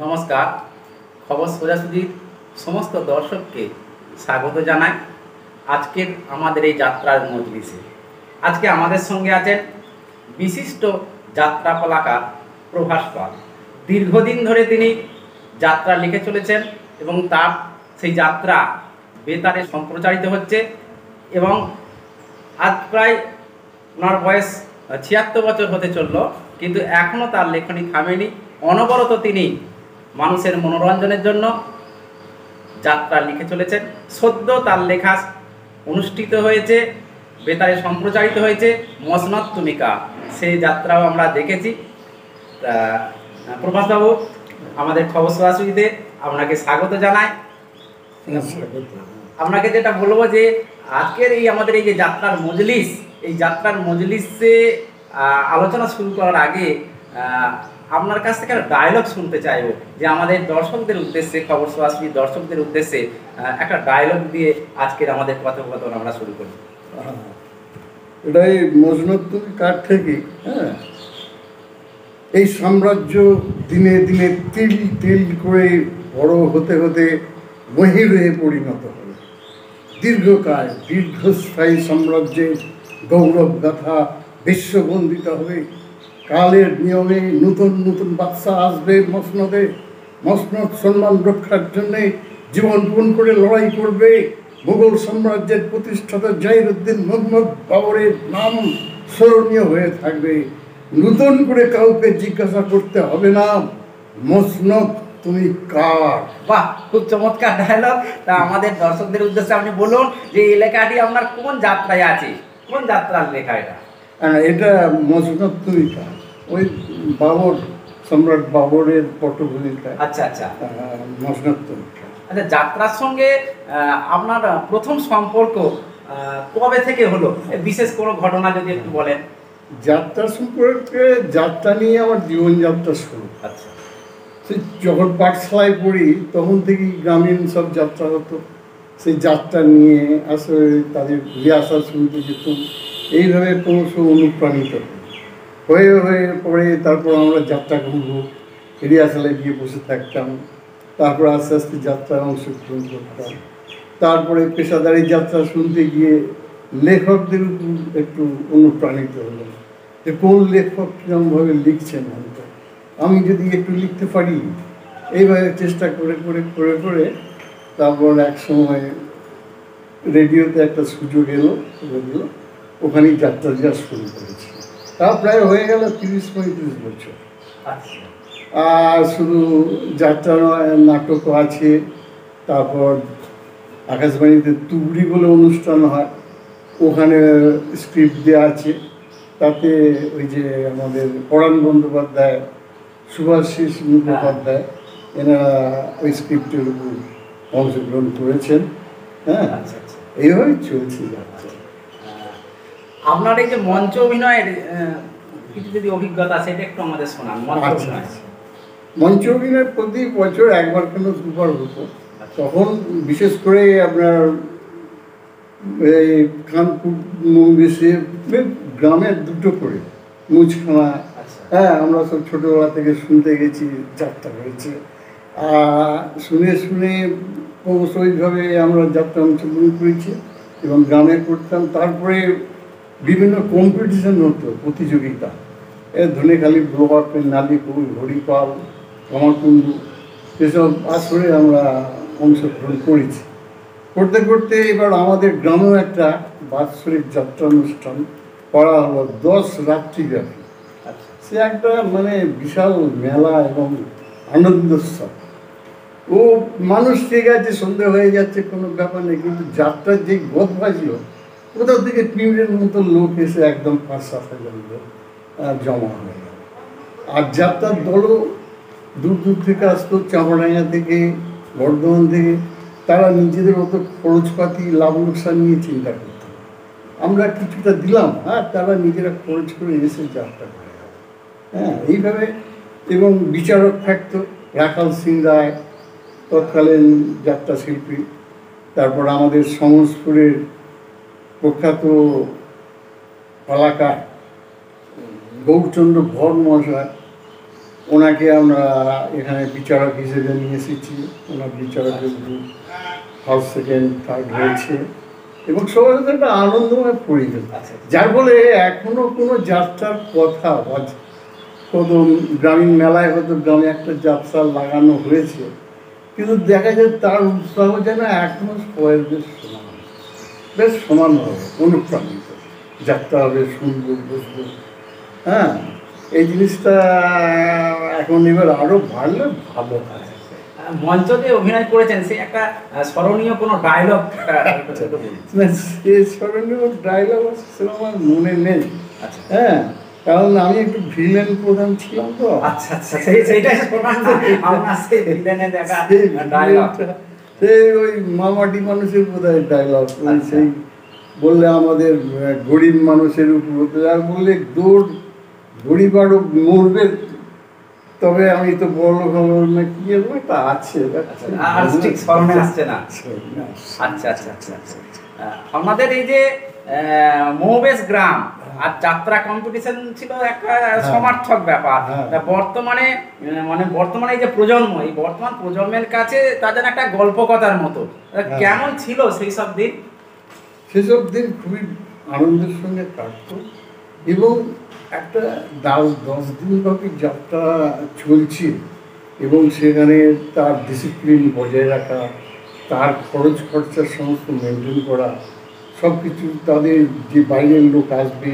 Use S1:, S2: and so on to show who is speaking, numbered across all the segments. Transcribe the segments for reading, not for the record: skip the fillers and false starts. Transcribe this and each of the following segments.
S1: নমস্কার। খবর সোজাসুজির সমস্ত দর্শককে স্বাগত জানাই আজকের আমাদের এই যাত্রার মজলিসে। আজকে আমাদের সঙ্গে আছেন বিশিষ্ট যাত্রা কলাকার প্রভাস পাল। দীর্ঘদিন ধরে তিনি যাত্রা লিখে চলেছেন এবং তার সেই যাত্রা বেতারে সম্প্রচারিত হচ্ছে এবং আজ প্রায় ওনার বয়স ৭৬ বছর হতে চলল, কিন্তু এখনও তার লেখনী থামেনি। অনবরত তিনি মানুষের মনোরঞ্জনের জন্য যাত্রা লিখে চলেছেন। সদ্য তার লেখা অনুষ্ঠিত হয়েছে, বেতারে সম্প্রচারিত হয়েছে মসনদ তুমিকা, সেই যাত্রাও আমরা দেখেছি। প্রভাসবাবু, আমাদের খবর সোজাসুজিতে আপনাকে স্বাগত জানাই। আপনাকে যেটা বলবো যে আজকের এই আমাদের এই যে যাত্রার মজলিস, এই যাত্রার মজলিসে আলোচনা শুরু করার আগে আপনার কাছ থেকে একটা ডায়লগ শুনতে চাইবো, যে আমাদের দর্শকদের উদ্দেশ্যে, খবর সোজাসুজি দর্শকদের উদ্দেশ্যে একটা ডায়লগ দিয়ে আজকের আমাদের কথোপকথন আমরা শুরু করি।
S2: এটাই মসনদ তুমিকার থেকে। হ্যাঁ, এই সাম্রাজ্য দিনে দিনে তিল তিল করে বড় হতে হতে মহিরুহে পরিণত হবে। দীর্ঘকাল দীর্ঘস্থায়ী সাম্রাজ্যের গৌরব গাথা বিশ্ববন্দিত হবে। কালের নিয়মে নতুন নতুন বাদশা আসবে মসনদে। মসনদ সম্মান রক্ষার জন্যে জীবনপণ করে লড়াই করবে। মুঘল সাম্রাজ্যের প্রতিষ্ঠাতা জাহিরউদ্দিন মোহাম্মদ বাবরের নাম স্মরণীয় হয়ে থাকবে। নতুন করে কাউকে জিজ্ঞাসা করতে হবে না, মসনদ তুমি কার।
S1: বাহ, খুব চমৎকার ডায়লগ। তা আমাদের দর্শকদের উদ্দেশ্যে আপনি বলুন যে এই লেখাটি আপনার কোন যাত্রায় আছে, কোন যাত্রার লেখা এটা?
S2: এটা মসনদ তুমিকা, ওই বাবর, সম্রাট বাবরের পটভূমিকা।
S1: আচ্ছা আচ্ছা,
S2: মসনদ তুমিকা।
S1: আচ্ছা, যাত্রার সঙ্গে আপনার প্রথম সম্পর্ক কবে থেকে হলো? বিশেষ কোনো ঘটনা যদি একটু বলেন।
S2: যাত্রা সম্পর্কে, যাত্রা নিয়ে আমার জীবনযাত্রা শুরু।
S1: আচ্ছা,
S2: যখন পাঠশালায় পড়ি তখন থেকেই গ্রামীণ সব যাত্রা হতো। সেই যাত্রা নিয়ে আসলে তাদের রিহার্সাল শুনতে যেতাম। এইভাবে ক্রমশ অনুপ্রাণিত হয়ে হয়ে পরে তারপর আমরা যাত্রা ঘুরবো, রিহার্সালে গিয়ে বসে থাকতাম। তারপর আস্তে আস্তে যাত্রায় অংশগ্রহণ করতাম। তারপরে পেশাদারি যাত্রা শুনতে গিয়ে লেখকদের একটু অনুপ্রাণিত হলাম, যে কোন লেখক কীরকমভাবে লিখছেন, আমি যদি একটু লিখতে পারি। এইভাবে চেষ্টা করে করে করে করে তারপর এক সময় রেডিওতে একটা সুযোগ এলো, ওখানেই যাত্রা দেওয়া শুরু করেছি। তা প্রায় হয়ে গেল ৩০-৩৫ বছর। আর শুধু যাত্রা নয়, নাটকও আছে। তারপর আকাশবাণীতে তুবড়ি বলে অনুষ্ঠান হয়, ওখানে স্ক্রিপ্ট দেওয়া আছে। তাতে ওই যে আমাদের পরাণ বন্দ্যোপাধ্যায়, সুভাষিস মুখোপাধ্যায়, এনারা ওই স্ক্রিপ্টের উপর অংশগ্রহণ করেছেন। হ্যাঁ, এইভাবেই চলছে যাত্রা।
S1: আপনার এই যে মঞ্চ অভিনয়ের কিছু যদি অভিজ্ঞতা, সেটা একটু আমাদের শোনান।
S2: মঞ্চ অভিনয় প্রতি বছর একবার কেন দুবার হতো। তখন বিশেষ করে আপনার এই কানপুর মন্দিরে গ্রামের দুটো করে মুচখানা। হ্যাঁ, আমরা সব ছোটোবেলা থেকে শুনতে গেছি, যাত্রা হয়েছে, শুনে শুনে অবশ্যইভাবে আমরা যাত্রা অংশগ্রহণ করেছি এবং গ্রামে করতাম। তারপরে বিভিন্ন কম্পিটিশন হতো, প্রতিযোগিতা। ধনেখালি ব্লক, নালিপুর, হরিপাল, কামারকুণ্ডু, এসব আসরে আমরা অংশগ্রহণ করেছি। করতে করতে এবার আমাদের গ্রামেও একটা বাৎসরিক যাত্রা অনুষ্ঠান করা হলো 10 রাত্রিব্যাপী। সে একটা মানে বিশাল মেলা এবং আনন্দোৎসব। ও মানুষ ঠিক আছে, সন্ধ্যে হয়ে যাচ্ছে, কোনো ব্যাপার নেই, কিন্তু যাত্রার যে গদ বাজলো, কোথাও থেকে টিমের মতো লোক এসে একদম ৫-৭ লোক জমা হয়ে গেল। আর যাত্রার দলও দূর দূর থেকে আসতো, চাঁপাডাঙ্গা থেকে, বর্ধমান থেকে। তারা নিজেদের মতো খরচপাতি, লাভ লোকসান নিয়ে চিন্তা করত। আমরা কিছুটা দিলাম, আর তারা নিজেরা খরচ করে এসে যাত্রা করে গেল। হ্যাঁ, এইভাবে। এবং বিচারক থাকতো রাখাল সিং রায়, তৎকালীন যাত্রা শিল্পী। তারপর আমাদের সমসপুরের প্রখ্যাত কলাকার গৌরচন্দ্র ভর মহাশয়, ওনাকে আমরা এখানে বিচারক হিসেবে নিয়ে এসেছি। ওনার বিচারকের ফার্স্ট সেকেন্ড থার্ড হয়েছে এবং সবার সাথে একটা আনন্দময় পরিবেশ, যার ফলে এখনো কোনো যাত্রার কথা বা কত গ্রামীণ মেলায় হয়তো গ্রামে একটা যাত্রা লাগানো হয়েছে, কিন্তু দেখা যায় তার উৎসাহ যেন এখনো সবাই বেশ সমানভাবে অনুপ্রাণিত। যাত্রা হবে, শুনবো, বুঝবো। হ্যাঁ, এই জিনিসটা এখন এবার আরো বাড়লে ভালো হয়।
S1: মঞ্চতে অভিনয় করেছেন, সে একটা স্মরণীয় কোনো ডায়লগ?
S2: সে স্মরণীয় ডায়লগ সেরকম আমার মনে নেই। হ্যাঁ, কারণ আমি একটু ভিলেন প্রধান ছিলাম তো।
S1: আচ্ছা আচ্ছা, সেইটাই আমরা সেই ভিলেনে দেখা ডায়লগ,
S2: সেই ওই মামাটি মানুষের বোধহয় ডায়লগ, সেই বললে আমাদের গরিব মানুষের উপর, আর বললে দৌড় গরিব আরো মরবে, তবে আমি তো বড় খবর না কি একটা আছে,
S1: আর ঠিক স্মরণে আসছে না। আচ্ছা আচ্ছা আচ্ছা আচ্ছা, আমাদের এই যে মৌবেশ গ্রাম আর যাত্রা কম্পিটিশন ছিল একটা সমার্থক ব্যাপার। বর্তমানে বর্তমানে এই যে প্রজন্ম, এই বর্তমান প্রজন্মের কাছে তাদের একটা গল্পকথার মতো। কেমন ছিল সেই সব দিন?
S2: সেসব দিন খুবই আনন্দের সঙ্গে কাটতো এবং একটা 10 দিন ব্যাপী যাত্রা চলছে এবং সেখানে তার ডিসিপ্লিন বজায় রাখা, তার খরচ খরচার সমস্ত মেনটেন করা, সব কিছু, তাদের যে বাইরের লোক আসবে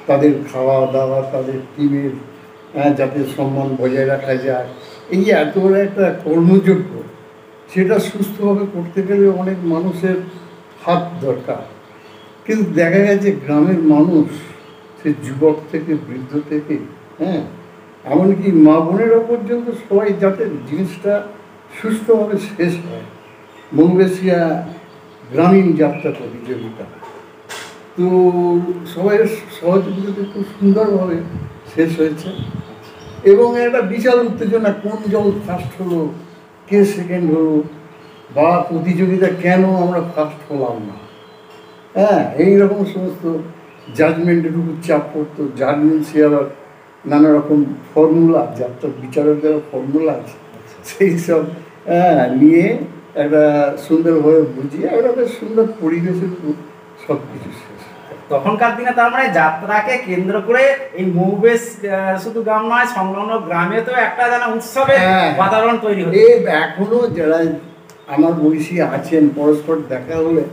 S2: তাদের খাওয়া দাওয়া, তাদের টিমের যাতে সম্মান বজায় রাখা যায়, এই যে এত বড় একটা কর্মযোগ্য, সেটা সুস্থভাবে করতে গেলে অনেক মানুষের হাত দরকার। কিন্তু দেখা গেছে গ্রামের মানুষ, সে যুবক থেকে বৃদ্ধ থেকে, হ্যাঁ, এমনকি মা বোনেরা পর্যন্ত সবাই যাতে জিনিসটা সুস্থভাবে শেষ হয়। মৌবেশিয়া গ্রামীণ যাত্রা প্রতিযোগিতা তো সবাই সহযোগিতাতে খুব সুন্দরভাবে শেষ হয়েছে এবং একটা বিশাল উত্তেজনা, কোন দল ফার্স্ট হলো, কে সেকেন্ড হলো, বা প্রতিযোগিতা কেন আমরা ফার্স্ট হলাম না, হ্যাঁ, এইরকম সমস্ত জাজমেন্টের উপর চাপ পড়তো। জাজমেন্টসে আবার নানা রকম ফর্মুলা, যাত্রা বিচারকদের ফর্মুলা আছে, সেই সব নিয়ে একটা সুন্দরভাবে বুঝিয়ে একটা বেশ সুন্দর পরিবেশের উপর সব কিছু শেষ।
S1: তখনকার দিনে তার মানে যাত্রাকে কেন্দ্র করে এই মৌবেশ শুধু গ্রাম নয়, সংলগ্ন গ্রামে তো একটা যেন উৎসবের বাতাবরণ তৈরি হচ্ছে।
S2: এখনো যারা আমার বয়সী আছেন, পরস্পর দেখা হলে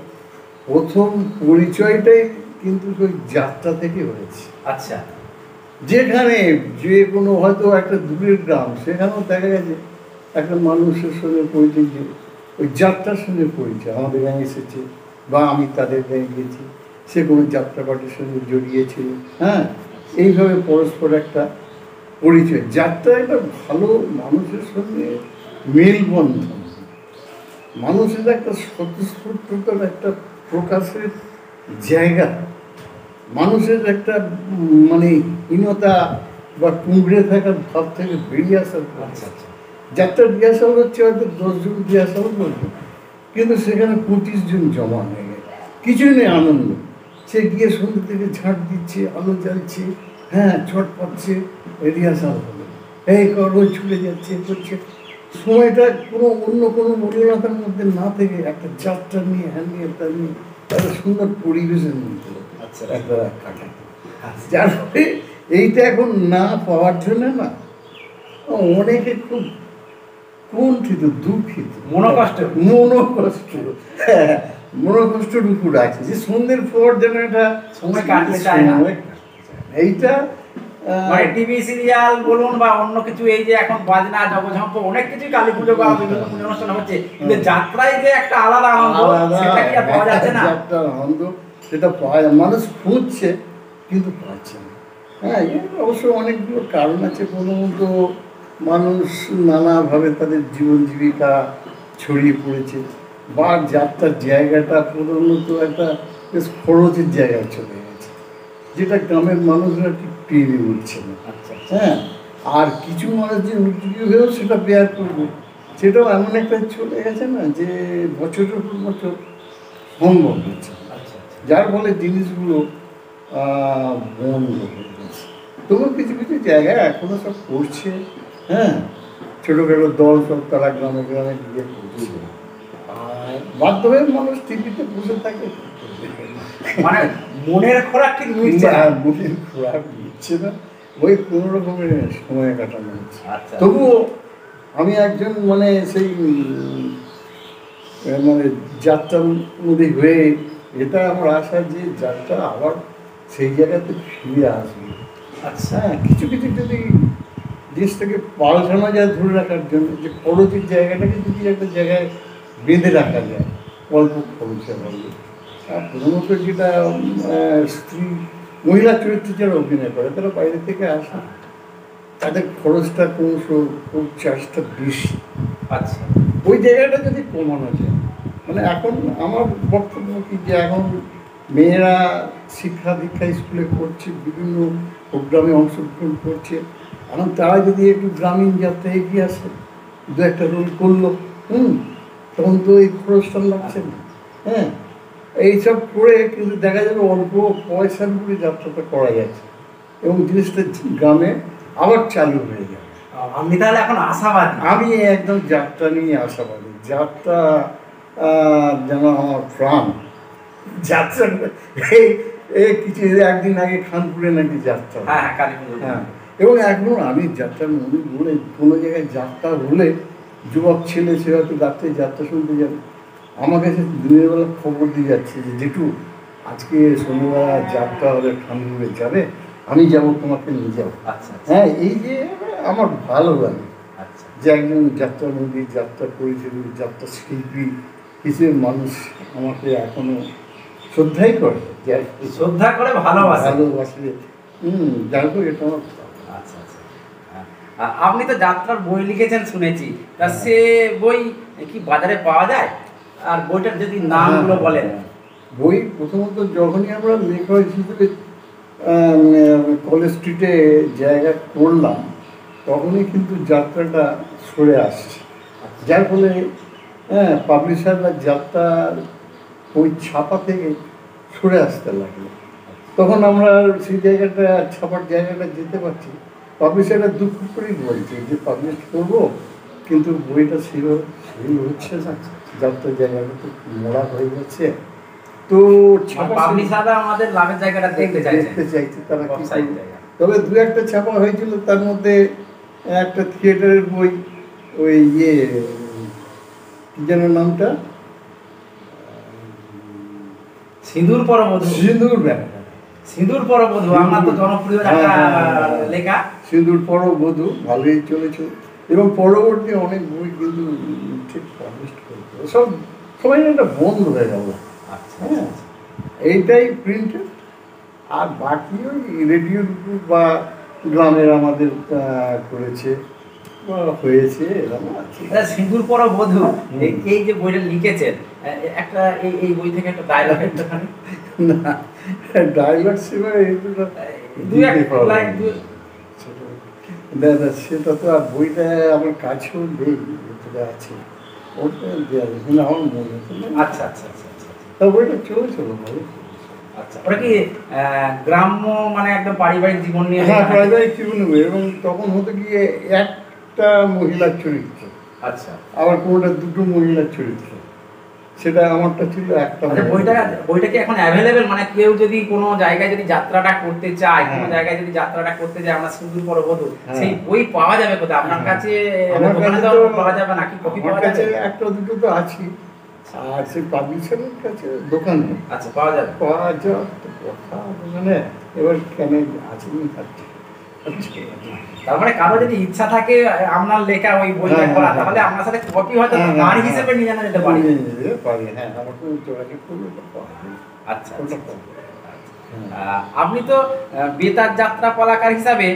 S2: প্রথম পরিচয়টাই কিন্তু ওই যাত্রা থেকে হয়েছে।
S1: আচ্ছা,
S2: যেখানে যে কোনো হয়তো একটা দূরের গ্রাম, সেখানেও দেখা গেছে একটা মানুষের সঙ্গে পরিচয়, যে ওই যাত্রার সঙ্গে পরিচয়, আমাদের গাঁয়ে এসেছে বা আমি তাদের গাঁয়ে গিয়েছি, সে কোনো যাত্রা পার্টির সঙ্গে জড়িয়েছিল। হ্যাঁ, এইভাবে পরস্পর একটা পরিচয়। যাত্রা একটা ভালো মানুষের সঙ্গে মেলবন্ধন, মানুষের একটা স্বতঃস্ফূর্ততার একটা প্রকাশের জায়গা, মানুষের একটা মানে হীনতা বা কুঁকড়ে থাকার ভাব থেকে বেরিয়ে আসার।
S1: আচ্ছা আচ্ছা,
S2: যাত্রার রিহার্সাল হচ্ছে হয়তো 10 জন রিহার্সাল করবে, কিন্তু সেখানে 25 জন জমা হয়ে গেছে, কিছুই নেই, আনন্দ। সে গিয়ে সন্ধ্যে থেকে ঝাঁট দিচ্ছে, আলো জ্বালছে, হ্যাঁ, ছট পাচ্ছে, রিহার্সাল হবে, এই কর্ম ছুটে যাচ্ছে, করছে। সময়টা কোনো অন্য কোনো মলিনতার মধ্যে না থেকে একটা যাত্রা নিয়ে, হ্যাঁ নিয়ে, তা নিয়ে একটা সুন্দর পরিবেশের মধ্যে একটা কাটা। যার ফলে এইটা এখন না পাওয়ার জন্য না অনেকে খুব কুণ্ঠিত, দুঃখিত, মনোকষ্টের উপর আছে, যে সন্ধ্যের পর যেন একটা
S1: সময় কাটতে চায় না।
S2: এইটা
S1: মানে টিভি সিরিয়াল বলুন বা অন্য কিছু, এই যে এখন বাজনা জগঝম্প অনেক কিছু, কালী পুজো বা বিভিন্ন পুজো অনুষ্ঠান হচ্ছে, কিন্তু যাত্রায় যে একটা আলাদা আনন্দ, সেটা কি আর পাওয়া যাচ্ছে না?
S2: যাত্রার আনন্দ সেটা পাওয়া যায়, মানুষ খুঁজছে কিন্তু পাচ্ছে না। হ্যাঁ, অবশ্য অনেকগুলো কারণ আছে। প্রথমত মানুষ নানাভাবে তাদের জীবন জীবিকা ছড়িয়ে পড়েছে, বা যাত্রার জায়গাটা প্রধানত একটা বেশ খরচের জায়গায় চলে গেছে, যেটা গ্রামের মানুষরা ঠিক পেয়ে উঠছে না। হ্যাঁ, আর কিছু মানুষ যে উদ্যোগী হয়েও সেটা বেয়ার করবে, সেটাও এমন একটা চলে গেছে না, যে বছরের পর বছর সম্ভব হচ্ছে, যার ফলে জিনিসগুলো বন্ধ হয়ে গেছে। তবু কিছু কিছু জায়গায় এখনো সব করছে, হ্যাঁ, ছোটোখাটো দল সব তারা গ্রামে গ্রামে গিয়ে করছে। আর মাধ্যমে মানুষ টিভিতে বসে থাকে,
S1: মানে মনের খোরাক ঠিক মিটছে না।
S2: মনের খোরাক মিটছে না, ওই কোনো রকমের সময় কাটানো হচ্ছে।
S1: আচ্ছা,
S2: তবুও আমি একজন মানে সেই মানে যাত্রার মধ্যে হয়ে এটা আমার আশা যে যাত্রা আবার সেই জায়গাতে ফিরে আসবে।
S1: আচ্ছা,
S2: হ্যাঁ, কিছু কিছু যদি জিনিসটাকে পাল্টানো যায় ধরে রাখার জন্য, যে খরচের জায়গাটাকে যদি একটা জায়গায় বেঁধে রাখা যায় অল্প খরচে হবে। আর প্রথমত যেটা স্ত্রী মহিলা চরিত্রে যারা অভিনয় করে তারা বাইরে থেকে আসে, তাদের খরচটা ক্রমশ চার্জটা বেশি।
S1: আচ্ছা,
S2: ওই জায়গাটা যদি কমানো যায়, মানে এখন আমার বক্তব্য কি যে এখন মেয়েরা শিক্ষা দীক্ষা স্কুলে করছে, বিভিন্ন প্রোগ্রামে অংশগ্রহণ করছে, এখন তারা যদি একটু গ্রামীণ যাত্রায় এগিয়ে আসে, দু একটা রোল করলো, তখন তো এই খরচটা লাগছে না। হ্যাঁ, এইসব করে কিন্তু দেখা যাবে অল্প পয়সার উপরে যাত্রাটা করা যাচ্ছে এবং জিনিসটা গ্রামে আবার চালু হয়ে যাবে।
S1: আপনি তাহলে এখন আশাবাদী?
S2: আমি একদম যাত্রা নিয়ে আশাবাদী। যাত্রা যেন আমার প্রাণ। যাত্রা এই কিছু একদিন আগে খানপুরে নাকি যাত্রা,
S1: হ্যাঁ, কালী পুজো।
S2: হ্যাঁ, এবং এখন আমি যাত্রার মনে বলে কোনো জায়গায় যাত্রা হলে যুবক ছেলে সে হয়তো রাত্রে যাত্রা শুনতে যাবে, আমার কাছে দিনের বেলা খবর দিয়ে যাচ্ছে যে জেঠু আজকে শনিবার যাত্রা হলে খানপুরে যাবে, আমি যাব, তোমাকে নিয়ে যাবো।
S1: আচ্ছা,
S2: হ্যাঁ, এই যে আমার ভালো লাগে
S1: আচ্ছা,
S2: যে একজন যাত্রার মধ্যে যাত্রা করেছিল, যাত্রা শিল্পী হিসেবে মানুষ আমাকে এখনো শ্রদ্ধাই করে,
S1: শ্রদ্ধা করে ভালোবাসে।
S2: যার করে এটা আমার।
S1: আচ্ছা, আচ্ছা। আপনি তো যাত্রার বই লিখেছেন শুনেছি, তা সে বই কি বাজারে পাওয়া যায়? আর বইটার যদি নামগুলো বলেন।
S2: বই প্রথমত যখনই আমরা লেখক হিসেবে কলেজ স্ট্রিটে জায়গা করলাম, তখনই কিন্তু যাত্রাটা সরে আসছে, যার ফলে পাবলিশাররা যাত্রার ওই ছাপা থেকে সরে আসতে লাগলো। তখন আমরা সেই জায়গাটা ছাপার জায়গাটা যেতে পারছি, পাবলিশাররা দুঃখ করেই বলছে যে পাবলিশ করবো কিন্তু বইটা সেল হচ্ছে না, যাত্রার জায়গাটা তো মোড়া হয়ে যাচ্ছে। তো
S1: পাবলিশাররা আমাদের লাভের জায়গাটা দেখতে
S2: চাইছে তারা কি করবে। তবে দু একটা ছাপা হয়েছিল, তার মধ্যে একটা থিয়েটারের বই, ওই কি যেন নামটা,
S1: সিঁদুর পরবধূ। সিঁদুর পরবধূ আমার তো জনপ্রিয় একটা লেখা।
S2: সিঁদুর পরবধূ ভালোই চলেছে এবং পরবর্তী অনেক বই কিন্তু ঠিক পাবলিশ করছে, সব সবাই একটা বন্ধ হয়ে গেল। হ্যাঁ, এইটাই প্রিন্টেড, আর বাকি ওই রেডিওর বা গ্রামের আমাদের করেছে বা হয়েছে এরকম আছে।
S1: সিঁদুর পরবধূ এই যে বইটা লিখেছেন, একটা এই বই থেকে একটা ডায়লগ একটুখানি।
S2: না, ডায়লগ সেটা তো আর বইটা আমার কাছেও নেই, আছে ওটা দেওয়া আমার মনে।
S1: আচ্ছা, আচ্ছা, আচ্ছা, আচ্ছা।
S2: তা বইটা চলেছিল ভালো।
S1: আচ্ছা, ওটা কি গ্রাম্য মানে একদম পারিবারিক জীবন নিয়ে?
S2: হ্যাঁ, পারিবারিক জীবন, এবং তখন হতো গিয়ে একটা মহিলার চরিত্র,
S1: আচ্ছা,
S2: আবার কোনোটা দুটো মহিলার চরিত্র, সেটা আমারটা ছিল একটা।
S1: বইটা কি এখন অ্যাভেলেবেল? মানে কেউ যদি কোনো জায়গায় যদি যাত্রাটা করতে চায়, কোনো জায়গায় যদি যাত্রাটা করতে যায়, আমরা সিঁদুর পরবধূ, সেই বই পাওয়া যাবে কোথায়? আপনার কাছে পাওয়া যাবে নাকি? কপি পাওয়া যাবে?
S2: একটা দুটো তো আছে, আর সেই পাবলিশারের কাছে দোকানে।
S1: আচ্ছা, পাওয়া যাবে।
S2: পাওয়া যাওয়ার তো কথা, মানে এবার কেন আছে
S1: তারপরে কারো যদি ইচ্ছা থাকে আপনার লেখা ওই বইটা পড়া, তাহলে আপনার সাথে কপি হয়তো গান হিসেবে নিয়ে জানা যেতে পারে।
S2: হ্যাঁ, আমার তো যোগাযোগ করলে।
S1: আচ্ছা, আপনি তো বেতার যাত্রা কলাকার হিসাবে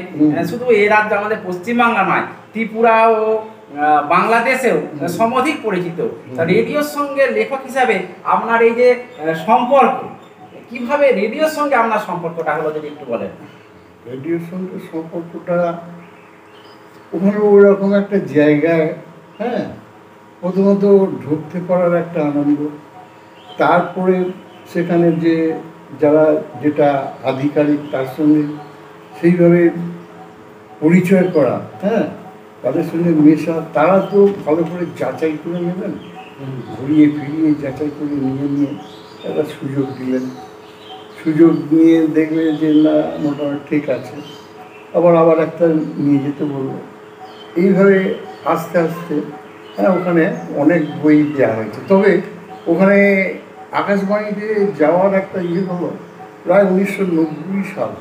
S1: শুধু এই রাজ্য আমাদের পশ্চিমবাংলা নয়, ত্রিপুরা ও বাংলাদেশেও সমধিক পরিচিত। রেডিওর সঙ্গে লেখক হিসাবে আপনার এই যে সম্পর্ক, কিভাবে রেডিওর সঙ্গে আপনার সম্পর্কটা হলো যদি একটু বলেন।
S2: রেডিওর সঙ্গে সম্পর্কটা ওখানে ওই রকম একটা জায়গায়, হ্যাঁ, প্রথমত ঢুকতে পারার একটা আনন্দ, তারপরে সেখানে যে যারা যেটা আধিকারিক তার সঙ্গে সেইভাবে পরিচয় করা, হ্যাঁ, তাদের সঙ্গে মেশা, তারা তো ভালো করে যাচাই করে নেবেন, ঘুরিয়ে ফিরিয়ে যাচাই করে নিয়ে একটা সুযোগ দিলেন। সুযোগ নিয়ে দেখলে যে না মোটামুটি ঠিক আছে, আবার একটা নিয়ে যেতে বললো। এইভাবে আস্তে আস্তে হ্যাঁ ওখানে অনেক বই দেওয়া হয়েছে। তবে ওখানে আকাশবাণীতে যাওয়ার একটা হলো প্রায় 1990 সাল।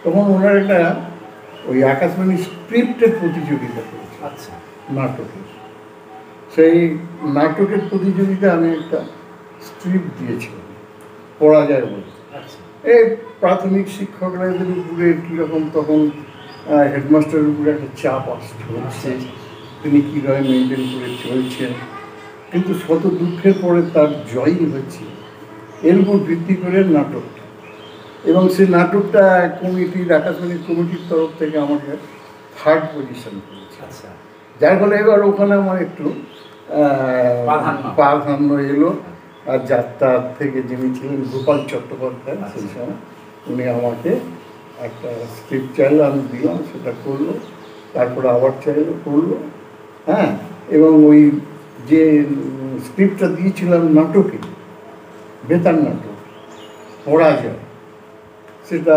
S2: তখন ওনার একটা ওই আকাশবাণী স্ক্রিপ্টের প্রতিযোগিতা করেছে,
S1: আচ্ছা,
S2: নাটকের। সেই নাটকের প্রতিযোগিতা আমি একটা স্ক্রিপ্ট দিয়েছিলাম, পড়া যায় বলে।
S1: আচ্ছা,
S2: এই প্রাথমিক শিক্ষকরা এদের উপরে কীরকম তখন হেডমাস্টারের উপরে একটা চাপ হচ্ছে, তিনি কীভাবে মেনটেন করে চলছেন। কিন্তু শত দুঃখের পরে তার জয়ই হচ্ছে, এর উপর ভিত্তি করে নাটকটা। এবং সেই নাটকটা কমিটির, আকাশবাণী কমিটির তরফ থেকে আমাকে 3rd পজিশন করেছে।
S1: আচ্ছা,
S2: যার ফলে এবার ওখানে আমার একটু প্রাধান্য এলো। আর যাত্রা থেকে যিনি ছিলেন গোপাল চট্টোপাধ্যায়, সেই সময় উনি আমাকে একটা স্ক্রিপ্ট চাইলো, আমি দিলাম, সেটা করলো। তারপরে আবার চাইলো, করলো। হ্যাঁ, এবং ওই যে স্ক্রিপ্টটা দিয়েছিলাম নাটকে, বেতার নাটক পড়া যায়, সেটা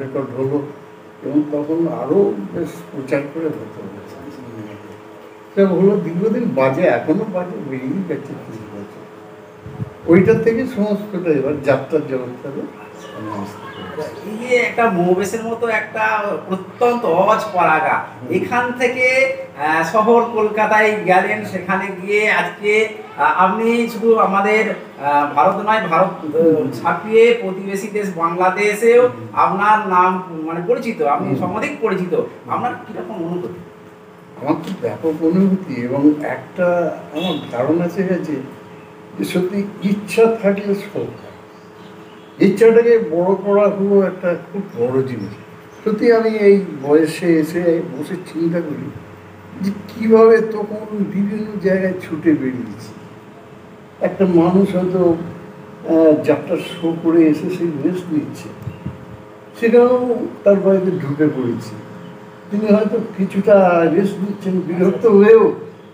S2: রেকর্ড হলো এবং তখন আরও বেশ প্রচার করে হতো। সে হলো দীর্ঘদিন বাজে, এখনও বাজে, বেরিয়ে গেছে 30 বছর। ওইটার থেকে সমস্তটা এবার যাত্রার জগৎটা
S1: এই যে একটা মৌবেশের মতো একটা প্রত্যন্ত অজ পরাগা, এখান থেকে শহর কলকাতায় গেলেন, সেখানে গিয়ে আজকে আপনি শুধু আমাদের ভারত নয়, ভারত ছাপিয়ে প্রতিবেশী দেশ বাংলাদেশেও আপনার নাম মানে পরিচিত, আপনি সমধিক পরিচিত। আপনার কীরকম অনুভূতি?
S2: আমার তো ব্যাপক অনুভূতি, এবং একটা আমার ধারণা এসে গেছে যে সত্যি ইচ্ছা থাকলে সব, ইচ্ছাটাকে বড় করা হলো একটা খুব বড় জিনিস। সত্যি আমি এই বয়সে এসে বসে চিন্তা করি যে কীভাবে তখন বিভিন্ন জায়গায় ছুটে বেরিয়েছি। একটা মানুষ হয়তো যাত্রা শো করে এসে সেই রেস্ট নিচ্ছে, সেখানেও তার বাড়িতে ঢুকে পড়েছি। তিনি হয়তো কিছুটা রেস্ট নিচ্ছেন, বিরক্ত হয়েও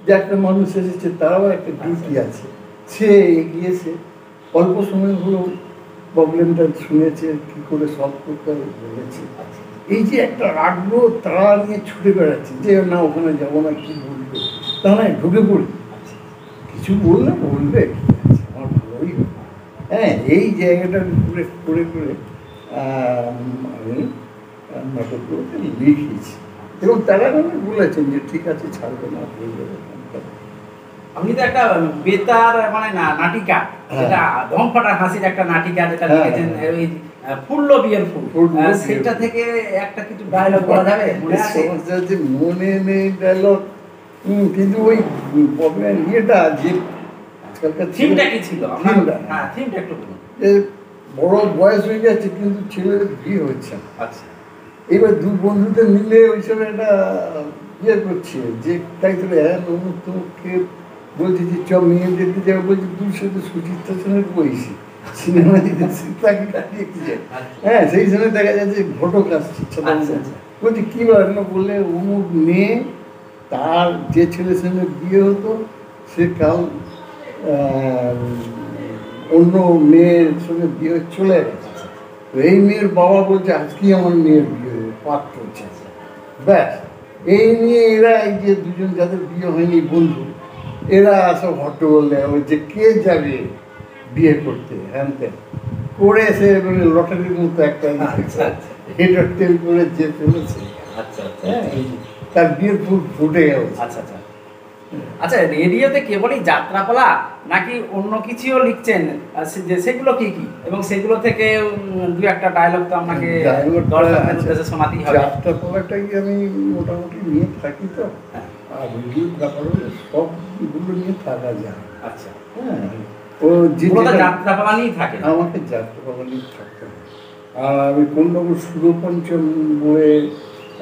S2: যে একটা মানুষ এসেছে, তারাও একটা ডিউটি আছে, সে এগিয়েছে, অল্প সময় হলেও প্রবলেমটা শুনেছে, কী করে সলভ করতে হবে বলেছে। এই যে একটা আগ্রহ, তারা নিয়ে ছুটে বেড়াচ্ছে যে না ওখানে যাবো না, কী বলবে, তা নয়, ঢুকে পড়ি, কিছু বললে বলবে, আমার ভালোই হবে। হ্যাঁ, এই জায়গাটার উপরে করে করে আমি নাটকগুলোতে লিখেছি, এবং তারা মানে বলেছেন যে ঠিক আছে, ছাড়বে না, বলবে।
S1: আপনি তো একটা বেতার মানে নাটিকা, যেটা দম ফাটা হাসির একটা নাটিকা যেটা লিখেছেন, ওই ফুল্ল বিয়ের ফুল, সেটা থেকে একটা কিছু ডায়লগ বলা যাবে?
S2: মনে নেই ডায়লগ, কিন্তু ওই ইয়েটা যে
S1: থিমটা কি ছিল? হ্যাঁ, থিমটা একটু বলুন।
S2: বড় বয়স হয়ে যাচ্ছে কিন্তু ছেলেদের বিয়ে হচ্ছে।
S1: আচ্ছা,
S2: এবার দু বন্ধুতে মিলে ওই সময় একটা ইয়ে করছে যে তাই তোলে তোমাকে বলছি যে চ মেয়ে দেখতে যাবো, বলছি তুই শুধু সুচিত্রা সেনের বইছি সিনেমা দিতে তাকে কাটিয়ে কি যায়। হ্যাঁ, সেই সময় দেখা যাচ্ছে ঘটক আসছে, বলছি কী বলেন, বললে অমুক মেয়ে, তার যে ছেলের সঙ্গে বিয়ে হতো সে কাল অন্য মেয়ের সঙ্গে বিয়ে চলে গেছে। এই মেয়ের বাবা বলছে আজকেই আমার মেয়ের বিয়ে পাঠ করছে। ব্যাস, এই নিয়ে এরা, এই যে দুজন যাদের বিয়ে হয়নি বন্ধু, এরা সব হট্টগোল দেয় যে কে যাবে বিয়ে করতে, হ্যান ত্যান করে এসে লটারির মতো একটা হেডার টেল করে যে ফেলেছে।
S1: আচ্ছা,
S2: হ্যাঁ, তার বিয়ের ফুল ফুটে গেল।
S1: আচ্ছা আচ্ছা আচ্ছা, রেডিওতে কেবলই যাত্রাপালা নাকি অন্য কিছুও লিখছেন, সেগুলো কি কি, এবং সেগুলো থেকে দু একটা ডায়লগ তো আপনাকে দর্শকদের উদ্দেশ্যে শোনাতেই হবে।
S2: যাত্রাপালাটাই আমি মোটামুটি নিয়ে থাকি তো, আর রেডিওর ব্যাপার হলে সবগুলো নিয়ে থাকা যায়।
S1: আচ্ছা,
S2: হ্যাঁ, ও যে
S1: যাত্রাপালা নিয়েই থাকে,
S2: আমাকে যাত্রাপালা নিয়ে থাকতে হবে। আর আমি কোন্নগর সুরপঞ্চম বলে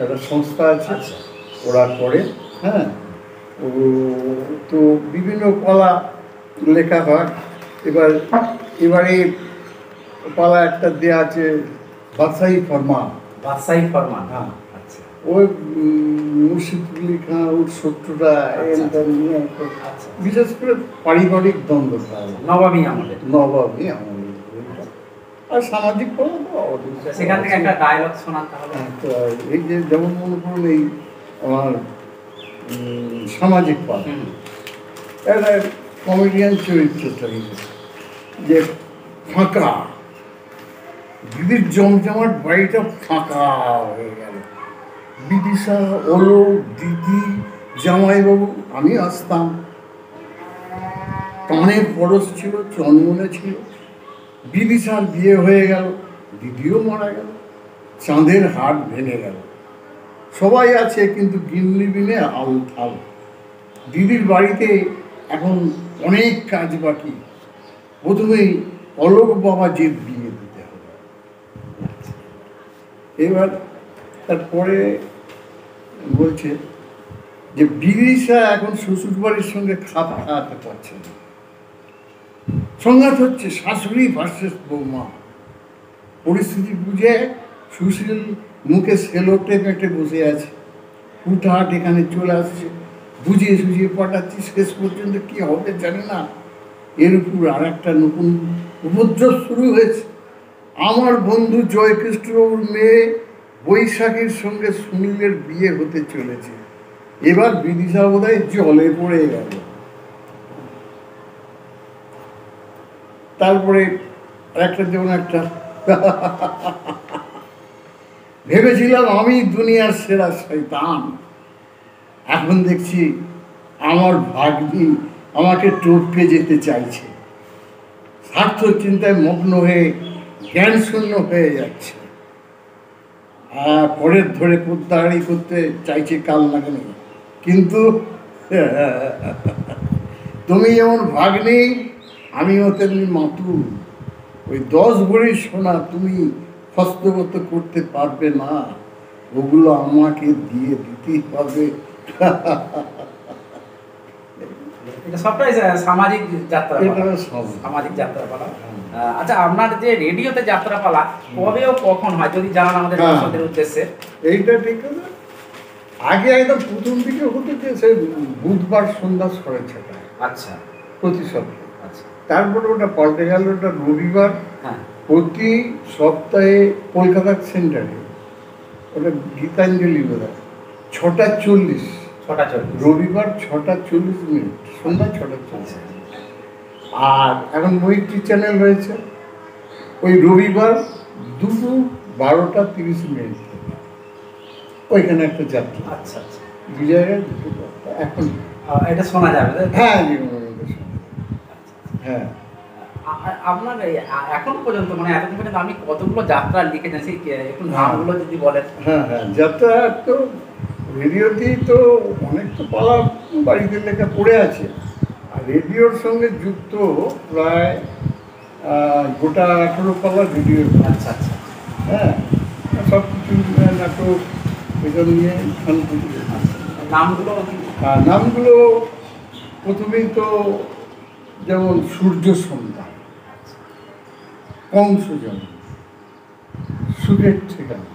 S2: একটা সংস্থা আছে, ওরা করে। হ্যাঁ, ও তো বিভিন্ন পালা লেখা হয়। এবারে পালা একটা দেওয়া আছে বাদশাহী ফরমান।
S1: বাদশাহী ফরমান,
S2: হ্যাঁ,
S1: আচ্ছা,
S2: ওই মুর্শিদকুলি খাঁ উৎসবটা এটা নিয়ে একটা
S1: আচ্ছা।
S2: বিশেষ করে পারিবারিক দ্বন্দ্বটা
S1: নবাবী আমলে
S2: নবাবী আমলের বইটা। আর সামাজিক পালা তো
S1: সেখান থেকে একটা ডায়লগ শোনান তাহলে।
S2: তো এই যে যেমন মনে করুন এই আমার সামাজিক পালা
S1: হুম।
S2: একটা কমেডিয়ান চরিত্রটা যে ফাঁকা দিদির জমজমাট বাড়িটা ফাঁকা হয়ে গেল। বিদিশা ওলো দিদি জামাইবাবু আমি আসতাম, কানের পরশ ছিল, চন্মনে ছিল। বিদিশার বিয়ে হয়ে গেল, দিদিও মারা গেল, চাঁদের হাট ভেঙে গেল। সবাই আছে কিন্তু গিন্নি বিনে আল থাল। দিদির বাড়িতে এখন অনেক কাজ বাকি। প্রথমেই অলোক বাবা যে বিয়ে দিতে হবে। এবার তারপরে বলছে যে বিদিশা এখন শ্বশুর বাড়ির সঙ্গে খাপ খাওয়াতে পারছে না। সংঘাত হচ্ছে শাশুড়ি ভার্সেস বৌমা। পরিস্থিতি বুঝে সুশীল মুখে সেলোটে মেটে বসে আছে। হুটহাট এখানে চলে আসছে, বুঝিয়ে সুঝিয়ে পাঠাচ্ছি। শেষ পর্যন্ত কি হবে জানি না। এর উপর আর একটা নতুন উপদ্রব শুরু হয়েছে। আমার বন্ধু জয়কৃষ্ণবাবুর মেয়ে বৈশাখীর সঙ্গে সুনীলের বিয়ে হতে চলেছে। এবার বিদিশা বোধহয় জলে পড়ে গেল। তারপরে একটা যেমন একটা ভেবেছিলাম আমি দুনিয়ার সেরা শয়তান, এখন দেখছি আমার ভাগ্নি আমাকে টপকে যেতে চাইছে। স্বার্থ চিন্তায় মগ্ন হয়ে জ্ঞান শূন্য হয়ে যাচ্ছে। পরের ধরে কুত্তাহারি করতে চাইছে কাল লাগানো। কিন্তু তুমি যেমন ভাগ্নি আমিও তেমনি মাতুল। ওই 10 ভরি সোনা তুমি হস্তগত করতে পারবে না, ওগুলো আমাকে দিয়ে দিতেই হবে।
S1: এটা সবটাই সামাজিক যাত্রা,
S2: এটা
S1: সামাজিক যাত্রাপালা। আচ্ছা, আপনার যে রেডিওতে যাত্রাপালা কবে ও কখন হয় যদি জানান আমাদের দর্শকদের উদ্দেশ্যে।
S2: এইটা ঠিক আছে। আগে একদম প্রথম দিকে হতো যে সে বুধবার সন্ধ্যা 6:30।
S1: আচ্ছা,
S2: প্রতি সপ্তাহে।
S1: আচ্ছা।
S2: তারপরে ওটা পাল্টে গেল, ওটা রবিবার।
S1: হ্যাঁ।
S2: প্রতি সপ্তাহে কলকাতার সেন্টারে ওটা গীতাঞ্জলি বোধ হয় 6:40। রবিবার 6:40, সন্ধ্যা 6:40। আর এখন মৈত্রী চ্যানেল হয়েছে ওই রবিবার দুপুর 12:30 ওইখানে একটা যাত্রা।
S1: আচ্ছা আচ্ছা।
S2: দু জায়গায় দুটো যাত্রা এখন।
S1: এটা শোনা যাবে?
S2: হ্যাঁ হ্যাঁ।
S1: আপনার এখন পর্যন্ত মানে এতদিন পর্যন্ত আপনি কতগুলো যাত্রা লিখেছেন সেই একটু নামগুলো যদি বলেন।
S2: হ্যাঁ হ্যাঁ, যাত্রা তো রেডিওতেই তো অনেক তো পালা বাড়িতে লেখা পড়ে আছে। আর রেডিওর সঙ্গে যুক্ত প্রায় গোটা 18 পালা রেডিও।
S1: আচ্ছা আচ্ছা।
S2: হ্যাঁ, সব কিছু নাটক এটা নিয়ে
S1: নামগুলো
S2: নামগুলো প্রথমেই তো যেমন সূর্য সন্ধ্যা, কংসজন, সুখের ঠিকানা,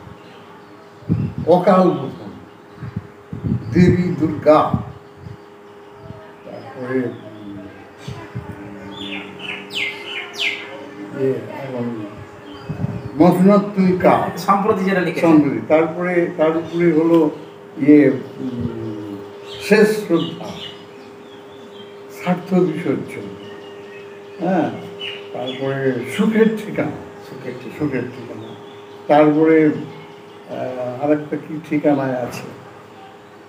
S2: অকাল বোধন, দেবী দুর্গা, তারপরে মধুনাত্মিকা
S1: সম্প্রতি যেটা লিখেছেন।
S2: সম্প্রতি। তারপরে তার উপরে হলো শেষ শ্রদ্ধা, স্বার্থ বিসর্জন। হ্যাঁ, তারপরে সুখের ঠিকানা, সুখের ঠিকানা। তারপরে আরেকটা কি ঠিকানায় আছে,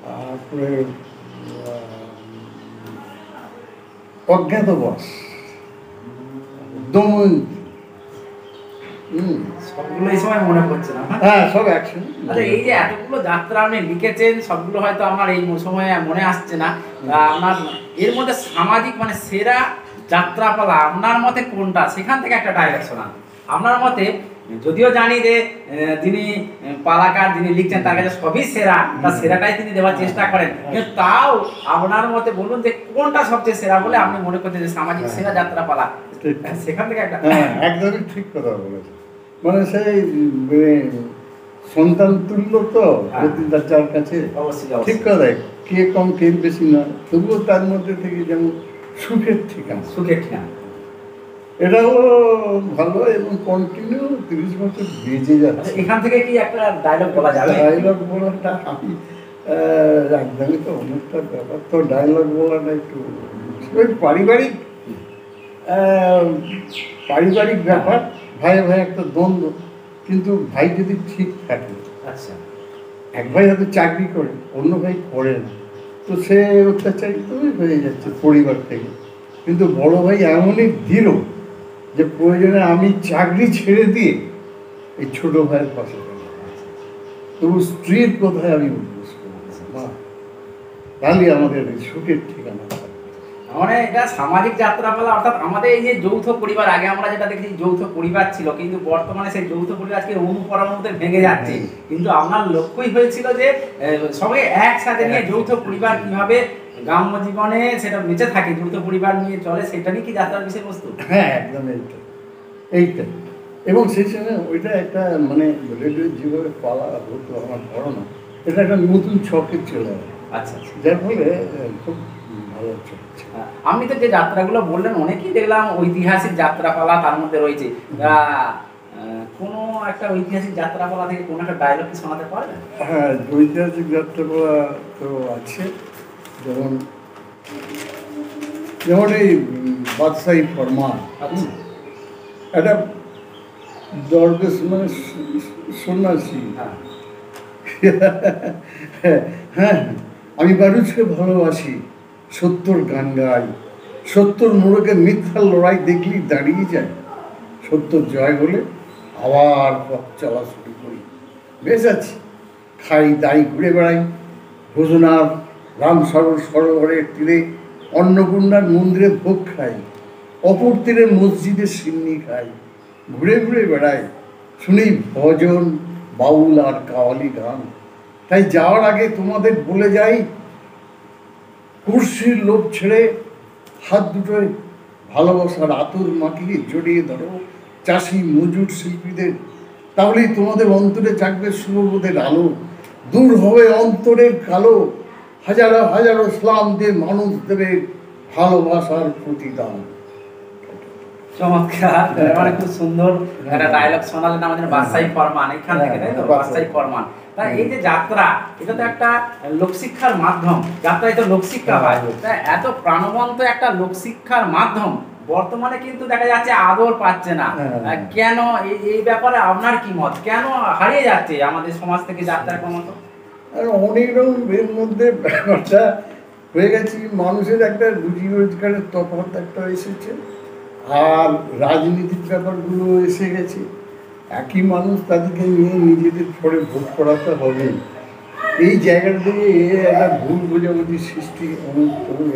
S2: তারপরে অজ্ঞাতবাস, দময়ন্তী।
S1: সবগুলো এই সময় মনে পড়ছে না।
S2: হ্যাঁ, সব একসঙ্গে।
S1: আচ্ছা, এই যে এতগুলো যাত্রা আপনি লিখেছেন সবগুলো হয়তো আমার এই সময়ে মনে আসছে না। আপনার এর মধ্যে সামাজিক মানে সেরা যাত্রাপালা আপনার মতে কোনটা, সেখান থেকে একটা ডায়লগ শোনান আপনার মতে। যদিও জানি যে যিনি পালাকার যিনি লিখছেন তার কাছে সবই সেরা, তার সেরাটাই তিনি দেওয়ার চেষ্টা করেন, কিন্তু তাও আপনার মতে বলুন যে কোনটা সবচেয়ে সেরা বলে আপনি মনে করছেন যে সামাজিক সেরা যাত্রাপালা, সেখান থেকে একটা।
S2: একদমই ঠিক কথা বলেছে। মানে সেই সন্তান তুল্য তো যার কাছে, ঠিক কথা, কে কম কে বেশি নয়, তবুও তার মধ্যে থেকে যেমন সুখের ঠিকানা, এটাও ভালো এবং কন্টিনিউ 30 বছর বেজে যাচ্ছে।
S1: এখান থেকে কি একটা ডায়লগ বলা যাবে?
S2: ডায়লগ বলাটা আমি একদমই তো অনেকটা ব্যাপার, তো ডায়লগ বলাটা একটু ওই পারিবারিক ব্যাপার, ভাই ভাই একটা দ্বন্দ্ব, কিন্তু ভাই যদি ঠিক থাকে,
S1: আচ্ছা,
S2: এক ভাই হয়তো চাকরি করে, অন্য ভাই করে না, তো সে অত্যাচারিত হয়ে যাচ্ছে পরিবার থেকে। কিন্তু বড় ভাই এমনই দৃঢ় যে প্রয়োজনে আমি চাকরি ছেড়ে দিয়ে এই ছোট ভাইয়ের পাশে থাকি, তবু স্ত্রীর কোথায় আমি উদ্বোস করবো, মা তাহলে আমাদের সুখের ঠিকানা।
S1: মানে এটা সামাজিক যাত্রাপালা, অর্থাৎ আমাদের এই যে যৌথ পরিবার, আগে আমরা যেটা দেখি যৌথ পরিবার ছিল, কিন্তু বর্তমানে সেই যৌথ পরিবার আজকে অনুপরমাণুতে ভেঙে যাচ্ছে। কিন্তু আপনার লক্ষ্যই হয়েছিল যে সবাই একসাথে নিয়ে যৌথ পরিবার কিভাবে গ্রাম্য জীবনে সেটা বেঁচে থাকে, যৌথ পরিবার নিয়ে চলে, সেটা নিয়ে কি যাত্রার বিষয়বস্তু?
S2: হ্যাঁ, একদম এইটা। এবং সেই সময় ওইটা একটা মানে রেডিও যেভাবে পালা হতো আমার ধারণা, এটা একটা নতুন ছকে চলে আসে।
S1: আচ্ছা,
S2: যার ফলে খুব ভালো ছক।
S1: আপনি তো যে যাত্রাগুলো বললেন অনেকেই দেখলাম ঐতিহাসিক যাত্রাপালা তার মধ্যে রয়েছে, কোনো একটা ঐতিহাসিক যাত্রাপালা থেকে কোনো একটা ডায়লগ কি শোনাতে পারবেন?
S2: হ্যাঁ, ঐতিহাসিক যাত্রাপালা তো আছে, যেমন এই বাদশাহী ফরমান, একটা দরবেশ মানে সন্ন্যাসী, হ্যাঁ, আমি বারুজকে ভালোবাসি, 70 গান গাই, 70 মোড়কে মিথ্যার লড়াই দেখলেই দাঁড়িয়ে যায়, 70 জয় হলে আবার পথ চলা শুরু করি, বেশ আছি, খাই দাই ঘুরে বেড়াই, ভোজনার রাম সরোবরের তীরে, অন্নপূর্ণার মন্দিরে ভোগ খাই, অপর তীরে মসজিদে সিন্নি খাই, ঘুরে ঘুরে বেড়াই, শুনি ভজন, বাউল আর কাওয়ালি গান। তাই যাওয়ার আগে তোমাদের বলে যাই, কুর্সির লোভ ছেড়ে হাত দুটোয় ভালোবাসার আতর মাখিয়ে জড়িয়ে ধরো চাষি মজুর শিল্পীদের, তাহলেই তোমাদের অন্তরে জাগবে শুভবোধের আলো, দূর হবে অন্তরের কালো, হাজারো হাজারো ইসলাম দিয়ে মানুষ দেবে ভালোবাসার প্রতিদান।
S1: চমৎকার, মানে খুব সুন্দর একটা ডায়লগ শোনালেন আমাদের বাদশাহী ফরমান এখান থেকে, তাই তো? বাদশাহী ফরমান। তাই এই যে যাত্রা, এটা তো একটা লোকশিক্ষার মাধ্যম, যাত্রায় তো লোকশিক্ষা হয়, তাই এত প্রাণবন্ত একটা লোকশিক্ষার মাধ্যম বর্তমানে কিন্তু দেখা যাচ্ছে আদর পাচ্ছে না। কেন, এই ব্যাপারে আপনার কি মত? কেন হারিয়ে যাচ্ছে আমাদের সমাজ থেকে যাত্রা ক্রমশ?
S2: অনেক রকম এর মধ্যে ব্যাপারটা হয়ে গেছে, মানুষের একটা রুজি রোজগারের তফাৎ একটা এসেছে, আর রাজনীতির ব্যাপারগুলো এসে গেছে। একই মানুষ, তাদেরকে নিয়ে নিজেদের পরে ভোট করাতে হবে, এই জায়গাটা থেকে একটা ভুল বোঝাবুঝি সৃষ্টি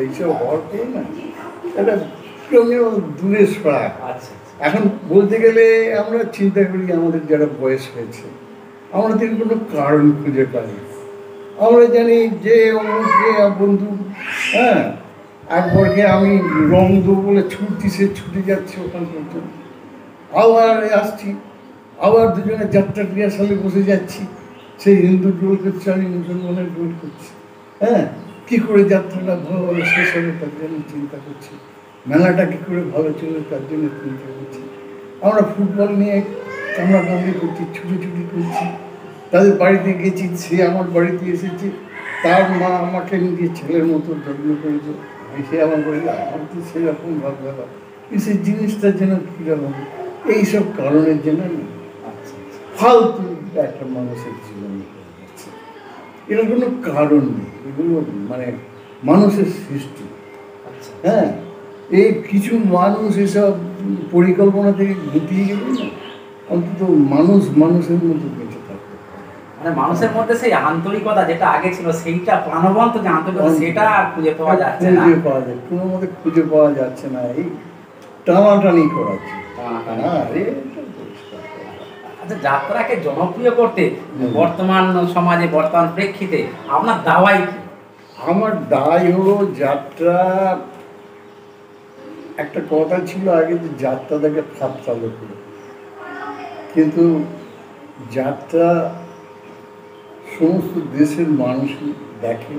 S2: এইসব হওয়ার পরে না একটা ক্রমেও দূরে সরা। এখন বলতে গেলে আমরা চিন্তা করি, আমাদের যারা বয়স হয়েছে, আমরা তো কোনো কারণ খুঁজে পাই। আমরা জানি যে অমুকে বন্ধু, হ্যাঁ, একবারকে আমি রং দেবো বলে ছুটছি, সে ছুটে যাচ্ছে ওখান পর্যন্ত, আবার আসছি, আবার দুজনে যাত্রা ক্রিয়াশালে বসে যাচ্ছি, সেই হিন্দুর রোল করছে, আমি মুসলমানের রোল করছি, হ্যাঁ, কী করে যাত্রাটা ভালোভাবে শেষ হবে তার জন্য চিন্তা করছি, মেলাটা কী করে ভালো চলবে তার জন্য চিন্তা করছি। আমরা ফুটবল নিয়ে কামড়াকামড়ি করছি, ছুটি করছি, তাদের বাড়িতে গেছি, সে আমার বাড়িতে এসেছে, তার মা আমাকে নিজে ছেলের মতো যত্ন করেছে, সে আমার বাড়িতে, আমার তো সেরকম ভাবনা, সেই জিনিসটা যেন কীরকম, এইসব কারণের জন্য ফালতু একটা মানুষের জীবন হচ্ছে। এর কোনো কারণ নেই, এগুলো মানে মানুষের সৃষ্টি। হ্যাঁ, এই কিছু মানুষ এসব পরিকল্পনা থেকে গুটিয়ে গেলে না, অন্তত মানুষের মতো বেঁচে থাকবে,
S1: মানে মানুষের মধ্যে সেই আন্তরিকতা যেটা আগে ছিল, সেইটা প্রাণবন্ত যে আন্তরিকতা, সেটা আর খুঁজে পাওয়া যাচ্ছে না,
S2: কোনো মতে খুঁজে পাওয়া যাচ্ছে না, এই টানাটানি করাচ্ছে।
S1: আচ্ছা, যাত্রাকে জনপ্রিয় করতে বর্তমান সমাজে, বর্তমান প্রেক্ষিতে আপনার দাওয়াই কি?
S2: আমার দায় হলো যাত্রা, একটা কথা ছিল আগে যে যাত্রা দেখে ফাঁদ চালু করে, কিন্তু যাত্রা সমস্ত দেশের মানুষই দেখে,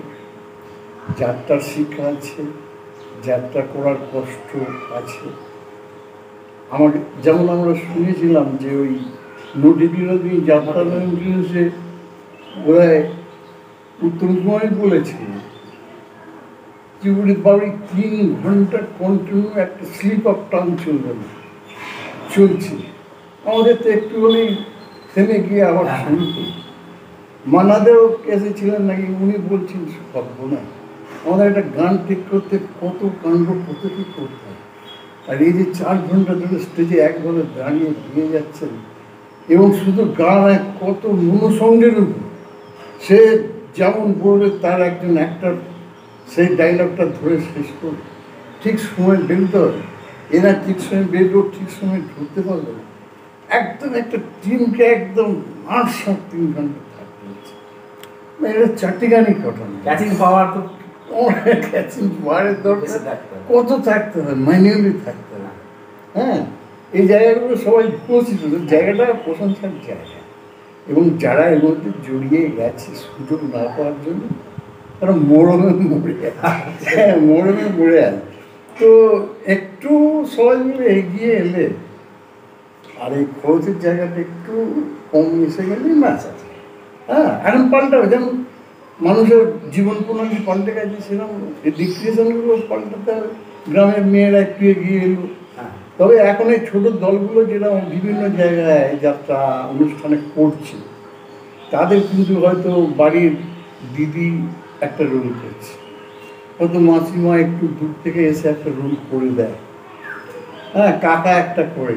S2: যাত্রার শিক্ষা আছে, যাত্রা করার কষ্ট আছে। আমাকে যেমন আমরা শুনেছিলাম যে ওই নদী যাত্রা ইংলিশে বোধহয় উত্তম কুমারই বলেছিল যে উনি বাড়ি 3 ঘন্টা কন্টিনিউ একটা স্লিপ অফ টাং চলছে। আমাদের তো একটু হলেই থেমে গিয়ে আবার শুরু করি। মানাদেও এসেছিলেন নাকি, উনি বলছেন সভ্য না, আমাদের একটা গান ঠিক করতে কত কাণ্ড কত কি করতে হয়। আর এই যে 4 ঘন্টা ধরে স্টেজে একভাবে দাঁড়িয়ে দিয়ে যাচ্ছেন, এবং শুধু গান কত মনোসঙ্গের উপর, সে যেমন বলবে তার একজন অ্যাক্টর সেই ডায়লগটা ধরে শেষ করবে, ঠিক সময় বেরোতে হবে। এরা ঠিক সময় বেরো, ঠিক সময় ঢুকতে পারবে না। একদম একটা টিমকে একদম 8-7-3 ঘন্টা থাকতে হচ্ছে। এটা চারটিখানি ঘটনা।
S1: ক্যাচিং পাওয়ার তো
S2: ক্যাচিং পাওয়ারের দরকার কত থাকতে হয়, ম্যানুয়ালি থাকতে হয়। হ্যাঁ, এই জায়গাগুলো সবাই পৌঁছিত, জায়গাটা প্রশংসার জায়গা। এবং যারা এর মধ্যে জড়িয়ে গেছে সুযোগ না পাওয়ার জন্য তারা মরমে মরে আছে। তো একটু সবাই মিলে এগিয়ে এলে আর এই খরচের জায়গাটা একটু কম এসে গেলে না। হ্যাঁ, এখন পাল্টাবে, যেমন মানুষের জীবন প্রণালী পাল্টে গেছে, সেরকম এই ডিক্রিয়েশনগুলো পাল্টাতে হবে। গ্রামের মেয়েরা একটু এগিয়ে এলো। তবে এখন এই ছোটো দলগুলো যেটা বিভিন্ন জায়গায় যাত্রা অনুষ্ঠানে করছে, তাদের কিন্তু হয়তো বাড়ির দিদি একটা রোল করছে, হয়তো মাসিমা একটু দূর থেকে এসে একটা রোল করে দেয়, হ্যাঁ, কাকা একটা করে,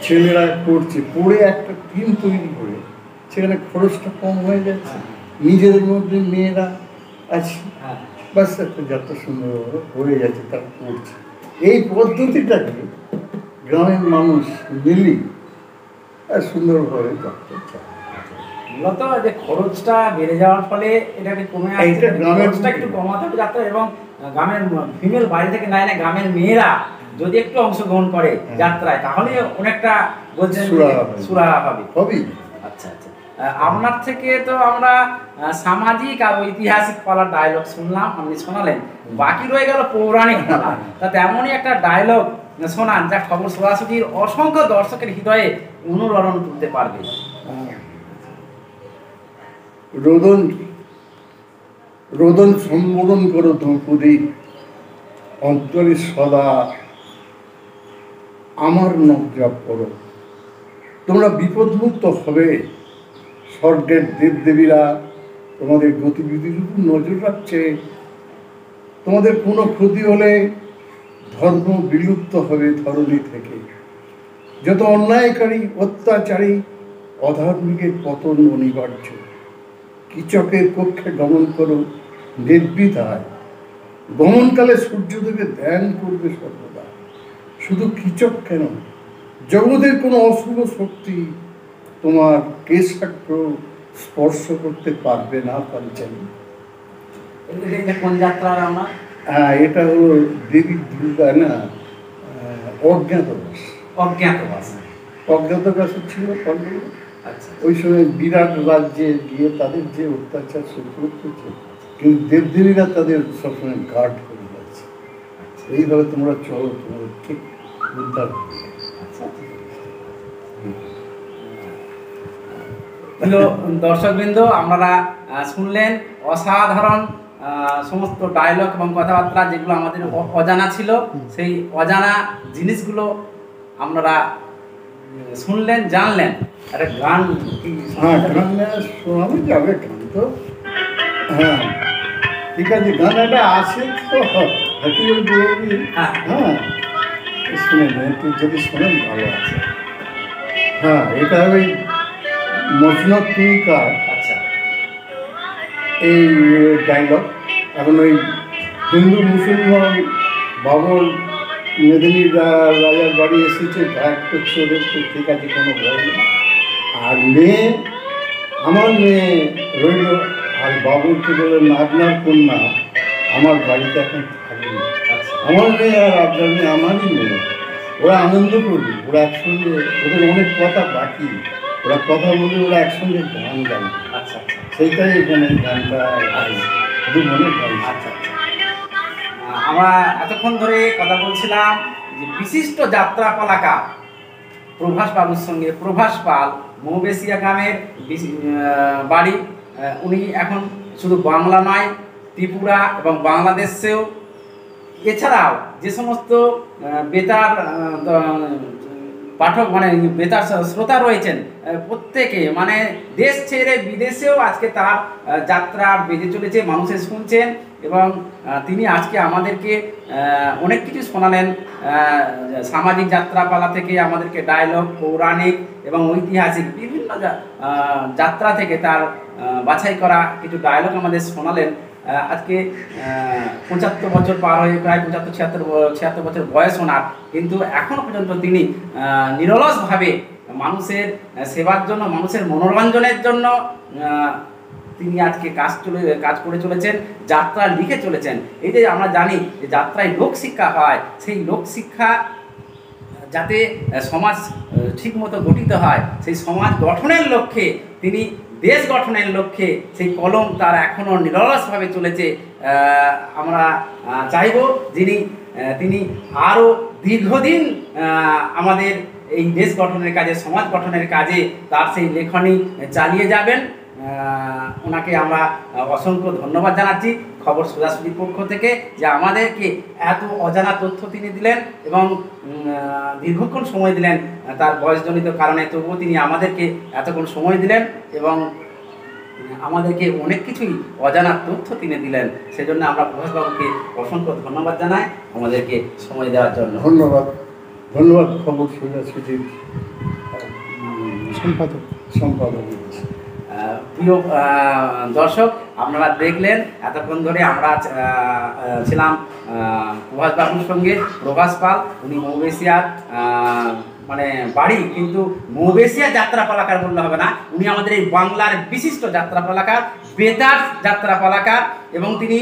S2: ছেলেরা করছে, করে একটা টিম তৈরি করে, সেখানে খরচটা কম হয়ে যাচ্ছে, নিজেদের মধ্যে মেয়েরা আছে, বাস একটা যাত্রা সুন্দরভাবে হয়ে যাচ্ছে, তারা করছে। এই পদ্ধতিটাকে গ্রামের মানুষ মিলি সুন্দরভাবে যাত্রা চায়।
S1: মূলত যে খরচটা বেড়ে যাওয়ার ফলে এটাকে কমে আসছে, খরচটা একটু কমাতে হবে যাত্রা, এবং গ্রামের ফিমেল বাইরে থেকে নাই না, গ্রামের মেয়েরা যদি একটু অংশগ্রহণ করে যাত্রায়, তাহলে অনেকটা বলছেন সুরা হবে। আচ্ছা আচ্ছা, আপনার থেকে তো আমরা সামাজিক আর ঐতিহাসিক পালার ডায়লগ শুনলাম, আপনি শোনালেন, বাকি রয়ে গেল পৌরাণিক পালা। তা তেমনই একটা ডায়লগ শোনান যা খবর সরাসরির অসংখ্য দর্শকের হৃদয়ে অনুরণন করতে পারবে।
S2: রোদন সম্বোধন করো দ্রৌপদী, অন্তরে সদা আমার নাম জপ করো। তোমরা বিপদমুক্ত হবে, স্বর্গের দেবদেবীরা তোমাদের গতিবিধির উপর নজর রাখছে। তোমাদের কোনো ক্ষতি হলে ধর্ম বিলুপ্ত হবে ধরণী থেকে। যত অন্যায়কারী, অত্যাচারী, অধার্মিকের পতন অনিবার্য। কীচকের কক্ষে গমন করো নির্বিধায়। গমনকালে সূর্যদেবের ধ্যান করবে সর্বদা। শুধু কীচক কেন, জগতের কোনো অশুভ শক্তি তোমার কেশাগ্র স্পর্শ করতে পারবে না। পাঞ্চালী,
S1: কোন যাত্রার আমরা?
S2: হ্যাঁ, এটা হলো দেবী দুর্গা, না অজ্ঞাতবাস। অজ্ঞাতবাসে ছিল পাণ্ডব।
S1: আচ্ছা,
S2: ওই সময় বিরাট রাজ্যে গিয়ে তাদের যে অত্যাচার সহ্য করছে, কিন্তু দেবদেবীরা তাদের সবসময় গার্ড করে যাচ্ছে। এইভাবে তোমরা চলো, তোমাদের ঠিক উদ্ধার হবে।
S1: দর্শকবৃন্দ, আপনারা শুনলেন অসাধারণ সমস্ত ডায়লগ এবং কথাবার্তা, যেগুলো আমাদের অজানা ছিল। সেই অজানা জিনিসগুলো আপনারা শুনলেন, জানলেন। একটা গান
S2: শোনানো যাবে, গান তো হ্যাঁ ঠিক আছে, গান একটা আছে তো, হ্যাঁ শুনে একটু যদি শোনেন ভালো আছে। হ্যাঁ, এটা ওই মজনু তুমি কার,
S1: আচ্ছা,
S2: এই ডায়লগ। এখন ওই হিন্দু মুসলমান বাবর মেদিনী রাজার বাড়ি এসেছে, ঘাট করছে, ওদের তো ঠিক আছে, কোনো ভয় নেই। আর মেয়ে, আমার মেয়ে রইল, আর বাবুরকে বলে নাগনার কন্যা আমার বাড়িতে এখন থাকবে। আমার মেয়ে আর আপনার মেয়ে আমারই মেয়ে, ওরা আনন্দ করবে, ওরা একসঙ্গে, ওদের অনেক কথা বাকি, ওরা কথা বলে ওরা একসঙ্গে গান গায়।
S1: আচ্ছা আচ্ছা
S2: সেইটাই এখানে গানটা শুধু মনে হয়।
S1: আচ্ছা আচ্ছা আমরা এতক্ষণ ধরে কথা বলছিলাম যে বিশিষ্ট যাত্রা পালাকার প্রভাস বাবুর সঙ্গে। প্রভাস পাল মৌবেশিয়া গ্রামের বাড়ি। উনি এখন শুধু বাংলা নয়, ত্রিপুরা এবং বাংলাদেশেও, এছাড়াও যে সমস্ত বেতার পাঠক মানে বেতার শ্রোতা রয়েছেন প্রত্যেকে মানে দেশ ছেড়ে বিদেশেও আজকে তার যাত্রা বেজে চলেছে, মানুষের শুনছেন। এবং তিনি আজকে আমাদেরকে অনেক কিছু শোনালেন, সামাজিক যাত্রাপালা থেকে আমাদেরকে ডায়লগ, পৌরাণিক এবং ঐতিহাসিক বিভিন্ন যাত্রা থেকে তার বাছাই করা কিছু ডায়লগ আমাদের শোনালেন। আজকে 75 বছর পার হয়ে প্রায় 75-76 বছর বয়স ওনার, কিন্তু এখনও পর্যন্ত তিনি নিরলসভাবে মানুষের সেবার জন্য, মানুষের মনোরঞ্জনের জন্য তিনি আজকে কাজ করে চলেছেন, যাত্রা লিখে চলেছেন। এই যে আমরা জানি যে যাত্রায় লোকশিক্ষা হয়, সেই লোকশিক্ষা যাতে সমাজ ঠিকমতো গঠিত হয়, সেই সমাজ গঠনের লক্ষ্যে তিনি, দেশ গঠনের লক্ষ্যে সেই কলম তার এখনও নিরলসভাবে চলেছে। আমরা চাইব তিনি আরও দীর্ঘদিন আমাদের এই দেশ গঠনের কাজে, সমাজ গঠনের কাজে তার সেই লেখনী চালিয়ে যাবেন। ওনাকে আমরা অসংখ্য ধন্যবাদ জানাচ্ছি খবর সোজাসুজির পক্ষ থেকে, যে আমাদেরকে এত অজানা তথ্য তিনি দিলেন এবং দীর্ঘক্ষণ সময় দিলেন তার বয়সজনিত কারণে, তবুও তিনি আমাদেরকে এতক্ষণ সময় দিলেন এবং আমাদেরকে অনেক কিছুই অজানা তথ্য তিনি দিলেন। সেজন্য আমরা প্রভাসবাবুকে অসংখ্য ধন্যবাদ জানাই আমাদেরকে সময় দেওয়ার জন্য।
S2: ধন্যবাদ খবর সোজাসুজির সম্পাদক।
S1: প্রিয় দর্শক, আপনারা দেখলেন এতক্ষণ ধরে আমরা ছিলাম প্রভাস বাবুর সঙ্গে। প্রভাস পাল, উনি মৌবেশিয়ার মানে বাড়ি, কিন্তু মৌবেশিয়া যাত্রা পালাকার বললে হবে না, উনি আমাদের এই বাংলার বিশিষ্ট যাত্রা পালাকার, বেতার যাত্রা পালাকার। এবং তিনি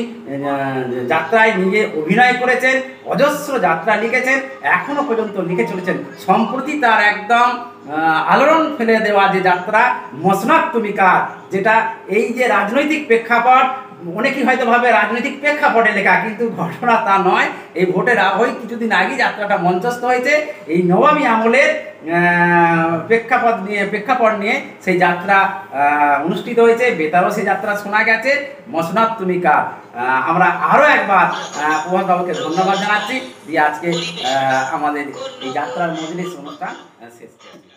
S1: যাত্রায় নিজে অভিনয় করেছেন, অজস্র যাত্রা লিখেছেন, এখনও পর্যন্ত লিখে চলেছেন। সম্প্রতি তার একদম আলোড়ন ফেলে দেওয়া যে যাত্রা মসনদ তুমি কার, যেটা এই যে রাজনৈতিক প্রেক্ষাপট, অনেকেই হয়তো ভাবে রাজনৈতিক প্রেক্ষাপটে লেখা, কিন্তু ঘটনা তা নয়। এই ভোটের আবহে কিছুদিন আগে যাত্রাটা মঞ্চস্থ হয়েছে। এই নবাবী আমলের প্রেক্ষাপট নিয়ে সেই যাত্রা অনুষ্ঠিত হয়েছে, বেতারও সেই যাত্রা শোনা গেছে, মসনদ তুমি কার। আমরা আরও একবার প্রভাস বাবুকে ধন্যবাদ জানাচ্ছি দিয়ে আজকে আমাদের এই যাত্রার মজলিস অনুষ্ঠান শেষ করছি।